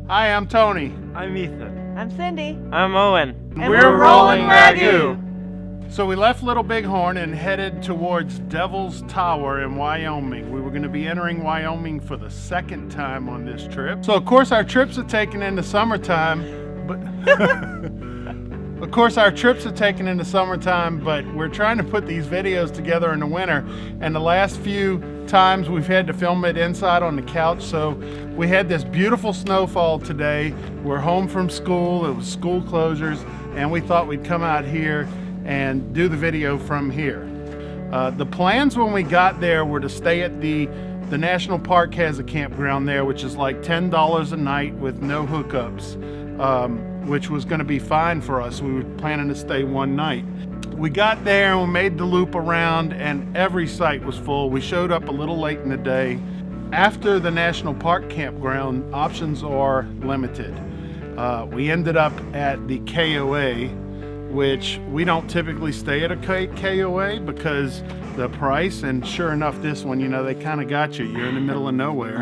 Hi, I'm Tony. I'm Ethan. I'm Cindy. I'm Owen. And we're rolling Ragu. So we left Little Bighorn and headed towards Devil's Tower in Wyoming. We were going to be entering Wyoming for the second time on this trip. So of course our trips are taken in the summertime, but we're trying to put these videos together in the winter, and the last few times we've had to film it inside on the couch. So we had this beautiful snowfall today. We're home from school, it was school closures, and we thought we'd come out here and do the video from here. The plans when we got there were to stay at the national park has a campground there, which is like $10 a night with no hookups, which was going to be fine for us. We were planning to stay one night. We got there and we made the loop around, and every site was full. We showed up a little late in the day. After the national park campground, options are limited. We ended up at the KOA, which we don't typically stay at a KOA because the price, and sure enough this one, you know, they kind of got you. You're in the middle of nowhere.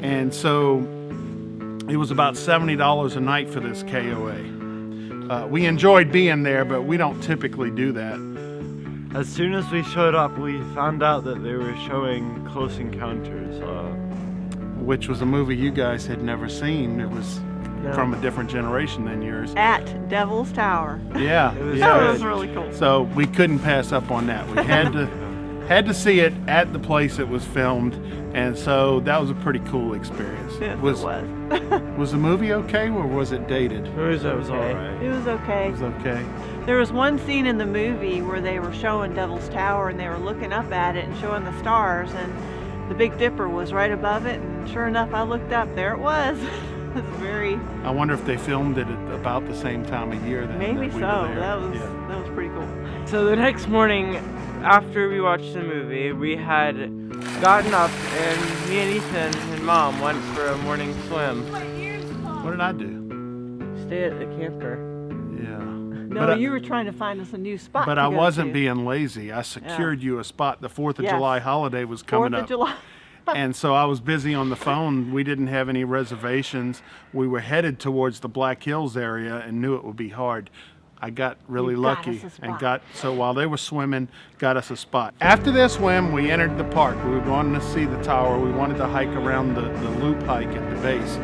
And so it was about $70 a night for this KOA. We enjoyed being there, but we don't typically do that. As soon as we showed up, we found out that they were showing Close Encounters. Which was a movie you guys had never seen. It was from a different generation than yours. At Devil's Tower. Yeah, It was That was really cool. So we couldn't pass up on that. We had to see it at the place it was filmed, and so that was a pretty cool experience. Yes, it was the movie okay, or was it dated? It was alright. It was okay. It was okay. There was one scene in the movie where they were showing Devil's Tower and they were looking up at it and showing the stars, and the Big Dipper was right above it, and sure enough I looked up, there it was. It was very... I wonder if they filmed it at about the same time of year that Maybe we were so. there. That was pretty cool. So the next morning, after we watched the movie, we had gotten up and me and Ethan and Mom went for a morning swim. What did I do? Stay at the camper. Yeah. No, you were trying to find us a new spot. But to I go wasn't to. being lazy. I secured you a spot. The 4th of Yes. July holiday was coming 4th up. of July. And so I was busy on the phone. We didn't have any reservations. We were headed towards the Black Hills area and knew it would be hard. I got really You got lucky us a and spot. so while they were swimming, got us a spot. After their swim, we entered the park. We were going to see the tower. We wanted to hike around the loop hike at the base.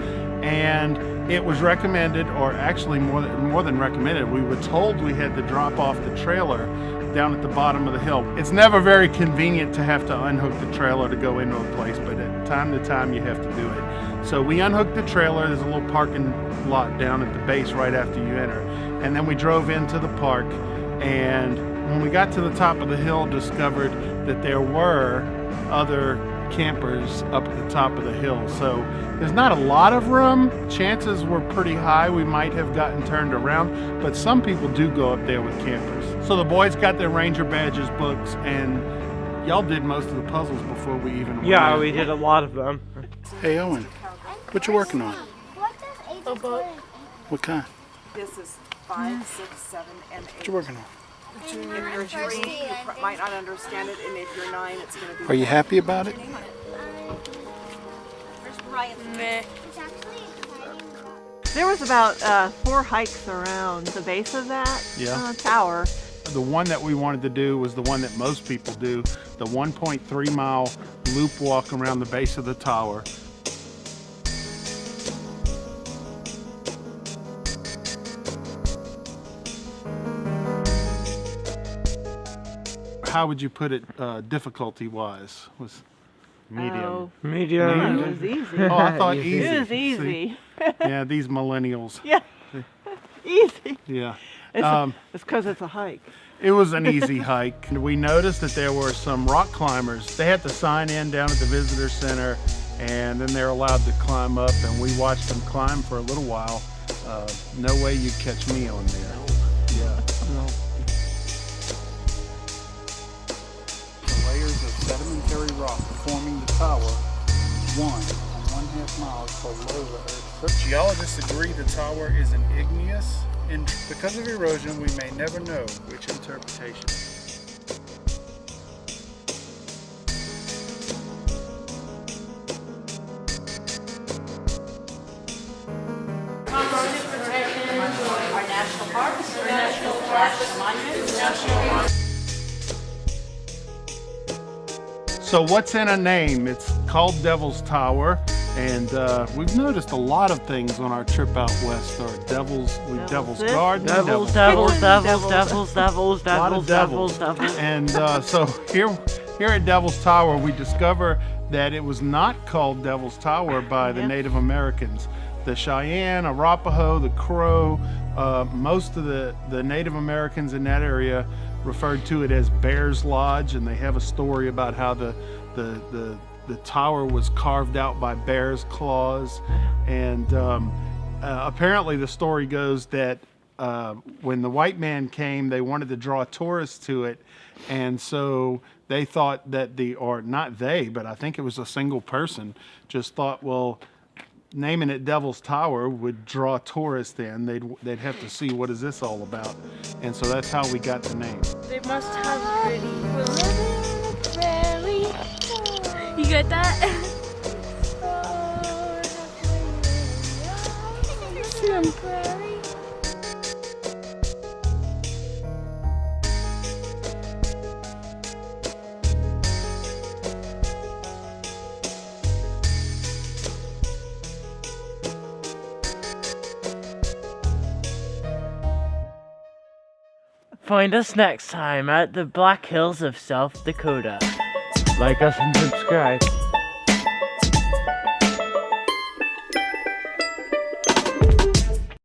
And it was recommended, or actually more than recommended, we were told we had to drop off the trailer down at the bottom of the hill. It's never very convenient to have to unhook the trailer to go into a place, but at time to time you have to do it. So we unhooked the trailer. There's a little parking lot down at the base right after you enter. And then we drove into the park, and when we got to the top of the hill, discovered that there were other campers up at the top of the hill. So there's not a lot of room. Chances were pretty high we might have gotten turned around, but some people do go up there with campers. So the boys got their ranger badges, books, and y'all did most of the puzzles before we even went. Yeah, we did a lot of them. Hey Owen, what you working on? A boat. What kind? This is 5, 6, 7, and 8. What you working on? If you're 3, you might not understand it, and if you're 9, it's going to be... Are you happy about it? There was about 4 hikes around the base of that tower. The one that we wanted to do was the one that most people do, the 1.3 mile loop walk around the base of the tower. How would you put it difficulty-wise? Was Medium. Oh. Medium. It was easy. Oh, I thought easy. It was See? easy. Yeah, these millennials. Yeah. Easy. Yeah. It's because it's a hike. It was an easy hike. We noticed that there were some rock climbers. They had to sign in down at the visitor center, and then they're allowed to climb up, and we watched them climb for a little while. No way you'd catch me on there. Yeah. No. The layers of sedimentary rock forming the tower, 1.5 miles below the Earth's surface. Geologists agree the tower is an igneous, and because of erosion, we may never know which interpretation. Our national parks, our national monuments, So what's in a name? It's called Devil's Tower, and we've noticed a lot of things on our trip out west. Our Devil's this, Garden, Devils, Devil's devils. lot of devils. And so here at Devil's Tower, we discover that it was not called Devil's Tower by the Native Americans. The Cheyenne, Arapaho, the Crow, most of the Native Americans in that area referred to it as Bear's Lodge, and they have a story about how the tower was carved out by bear's claws. And apparently the story goes that when the white man came, they wanted to draw tourists to it, and so they thought that or not they, but I think it was a single person, just thought, well, naming it Devil's Tower would draw tourists in. They'd have to see what is this all about, and so that's how we got the name. They must have pretty. We're living in the prairie. You get that? Prairie. Find us next time at the Black Hills of South Dakota. Like us and subscribe.